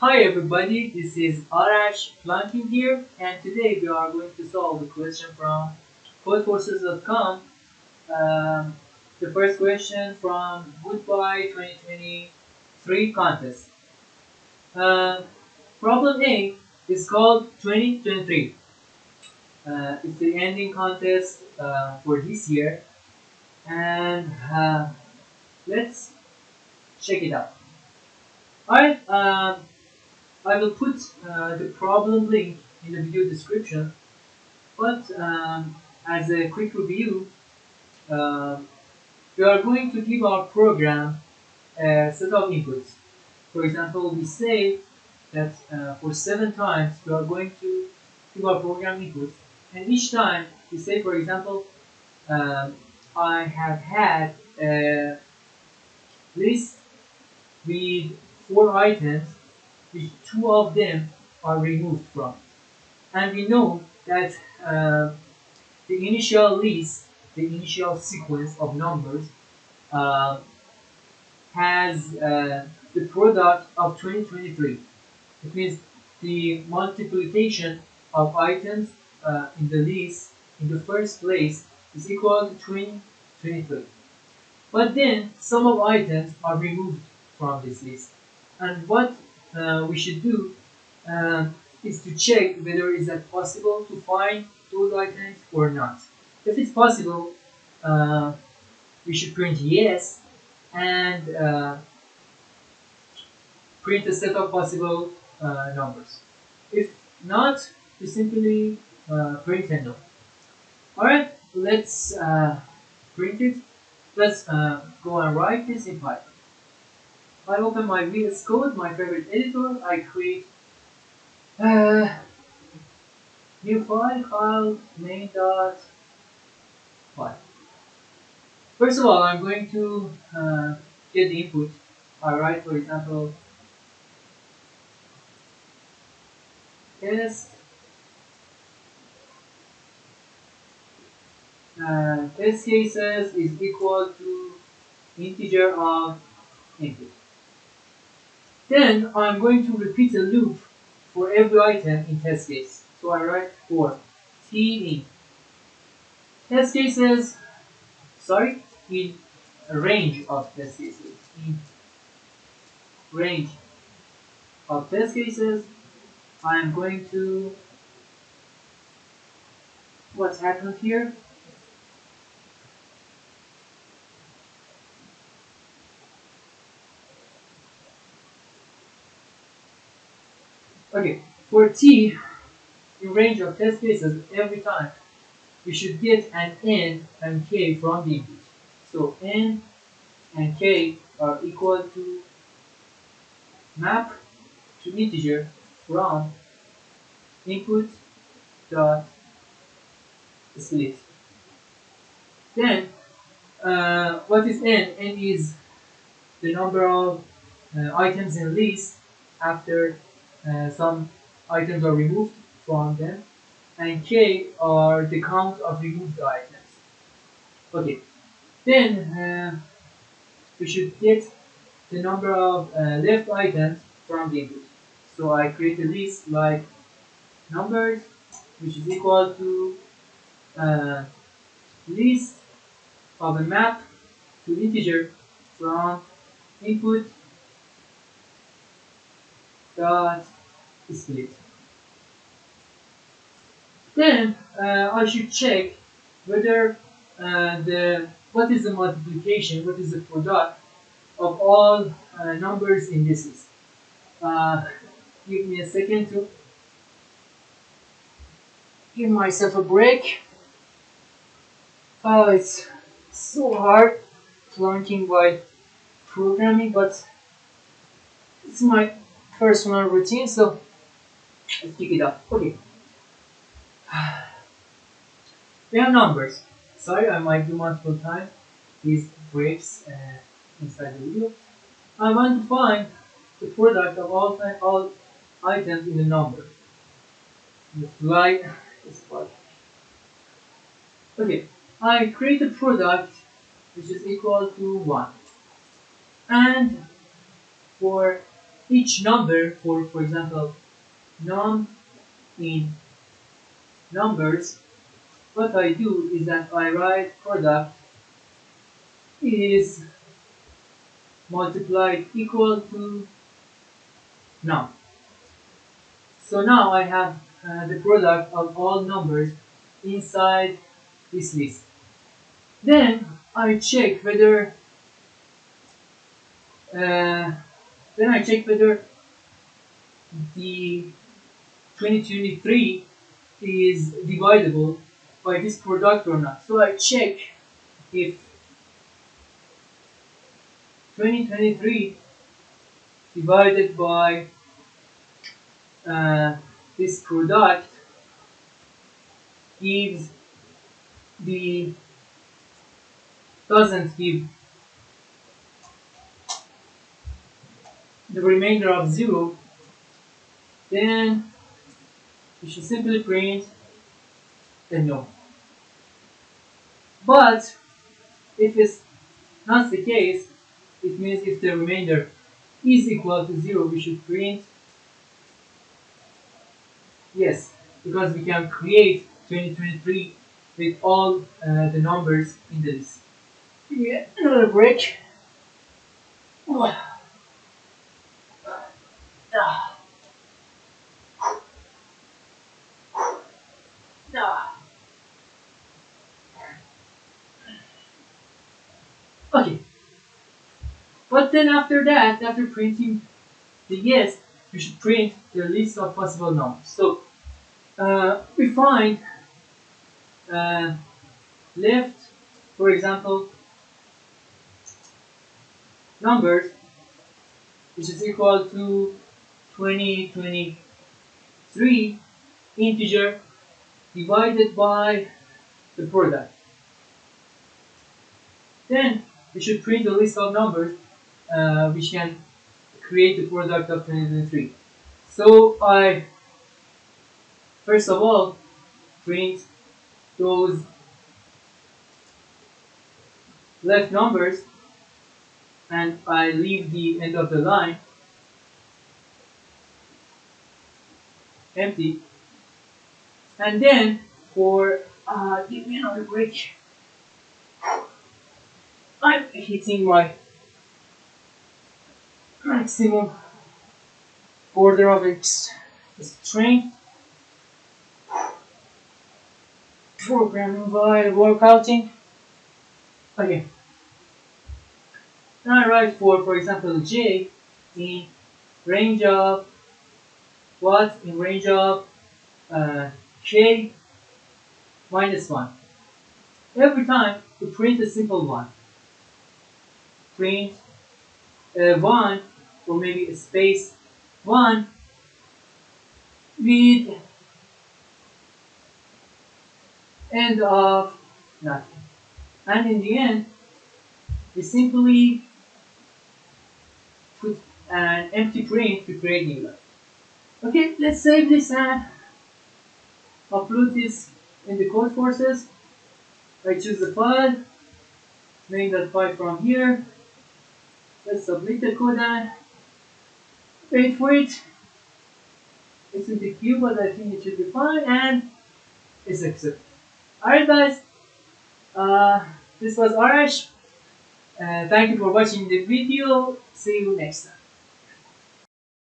Hi everybody, this is Arash Planking here, and today we are going to solve the question from Codeforces.com. Um, the first question from Goodbye 2023 contest. Uh, Problem A is called 2023. It's the ending contest for this year, and let's check it out. Alright, I will put the problem link in the video description, but as a quick review, uh, we are going to give our program a set of inputs. For example, we say that for 7 times we are going to give our program inputs, and each time we say, for example, um, I have had a list with 4 items, which 2 of them are removed from. And we know that the initial list, the initial sequence of numbers, uh, has the product of 2023. It means the multiplication of items in the list in the first place is equal to 2023. But then some of items are removed from this list. And what we should do uh, is to check whether is that possible to find those items or not. If it's possible, uh, we should print yes and print a set of possible numbers. If not, we simply print a no. Alright, let's print it. Let's go and write this in Python. I open my VS Code, my favorite editor. I create a new file main.py. First of all, I'm going to get the input. I write, for example, test test cases is equal to integer of input. Then I'm going to repeat a loop for every item in test case. So I write for t in test cases, in a range of test cases. In range of test cases, I'm going to, what's happened here? Okay, for t, in range of test cases, every time we should get an n and k from the input. So n and k are equal to map to integer from input dot split. Then what is n? N is the number of items in list after some items are removed from them, and k are the count of removed items. Okay, then we should get the number of left items from the input. So I create a list like numbers, which is equal to uh, list of a map to integer from input dot split. Then I should check whether the what is the multiplication, what is the product of all numbers in this list. Uh, Give me a second to give myself a break. Oh, it's so hard learning by programming, but it's my personal routine, so let's pick it up. Okay, we have numbers. Sorry, I might do multiple times these breaks inside the video. I want to find the product of all items in the number. The fly is part. Okay, I create a product which is equal to 1. And for each number, for example, num in numbers, what I do is that I write product is multiplied equal to num. So now I have the product of all numbers inside this list. Then I check whether uh, the 2023 is divisible by this product or not. So I check if 2023 divided by uh, this product gives the doesn't give the remainder of 0, then you should simply print a no. But if it's not the case, it means if the remainder is equal to 0, we should print yes, because we can create 2023 with all the numbers in the list. Yeah, another break. Okay, but then after that, after printing the yes, we should print the list of possible numbers. So we find uh, left, for example, numbers which is equal to 2023 integer divided by the product. Then we should print a list of numbers which can create the product of 2023. So I first of all print those left numbers and I leave the end of the line empty. And then for give me another break. I'm hitting my maximum border of strength programming while workouting. Okay. Now I write for example j in range of what? In range of k minus 1. Every time we print a simple one. Print 1 or maybe a space 1 with end of nothing. And in the end, we simply put an empty print to create new line. Okay, let's save this and upload this in the Codeforces. I choose the file, name that file from here. Let's submit the code and wait for it. It's in the queue, but I think it should be fine and it's accepted. Alright guys, this was Arash. Thank you for watching the video. See you next time.